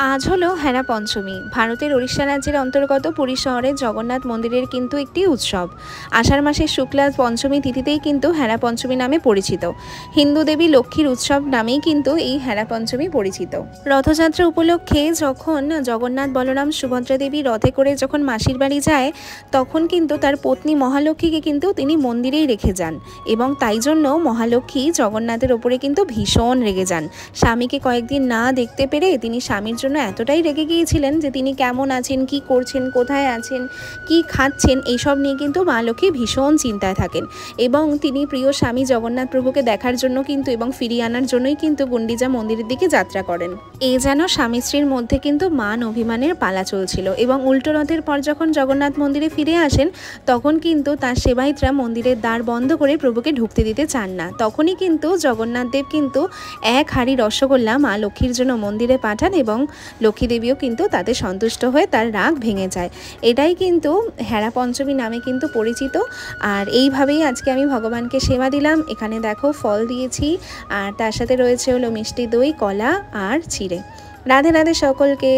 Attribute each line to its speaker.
Speaker 1: আজ হলো হেরা পঞ্চমী। ভারতের ওড়িশা রাজ্যের অন্তর্গত পুরী শহরের জগন্নাথ মন্দিরের কিন্তু একটি উৎসব। আষাঢ় মাসের শুক্লা পঞ্চমী তিথিতেই কিন্তু হেরা পঞ্চমী নামে পরিচিত। হিন্দু দেবী লক্ষ্মীর উৎসব নামেই কিন্তু এই হেরা পঞ্চমী পরিচিত। রথযাত্রা উপলক্ষে যখন জগন্নাথ বলরাম সুভদ্রা দেবী রথে করে যখন মাসির বাড়ি যায়, তখন কিন্তু তার পত্নী মহালক্ষ্মীকে কিন্তু তিনি মন্দিরেই রেখে যান এবং তাই জন্য মহালক্ষ্মী জগন্নাথের ওপরে কিন্তু ভীষণ রেগে যান। স্বামীকে কয়েকদিন না দেখতে পেরে তিনি স্বামীর জন্য এতটাই রেগে গিয়েছিলেন যে তিনি কেমন আছেন, কি করছেন, কোথায় আছেন, কি খাচ্ছেন, এইসব নিয়ে কিন্তু মা লক্ষ্মী ভীষণ চিন্তায় থাকেন এবং তিনি প্রিয় স্বামী জগন্নাথ প্রভুকে দেখার জন্য কিন্তু এবং ফিরিয়ে আনার জন্যই কিন্তু গুন্ডিচা মন্দিরের দিকে যাত্রা করেন। এই যেন স্বামী স্ত্রীর মধ্যে কিন্তু মান অভিমানের পালা চলছিল এবং উল্টো রথের পর যখন জগন্নাথ মন্দিরে ফিরে আসেন, তখন কিন্তু তার সেবায়িতরা মন্দিরের দ্বার বন্ধ করে প্রভুকে ঢুকতে দিতে চান না। তখনই কিন্তু জগন্নাথ দেব কিন্তু এক হাঁড়ি রসগোল্লা মা লক্ষ্মীর জন্য মন্দিরে পাঠান এবং লক্ষ্মী দেবীও কিন্তু তাতে সন্তুষ্ট হয়ে তার রাগ ভেঙে যায়। এটাই কিন্তু হেরা পঞ্চমী নামে কিন্তু পরিচিত। আর এইভাবেই আজকে আমি ভগবানকে সেবা দিলাম। এখানে দেখো ফল দিয়েছি আর তার সাথে রয়েছে হলো মিষ্টি দই, কলা আর চিড়ে। রাধে রাধে সকলকে।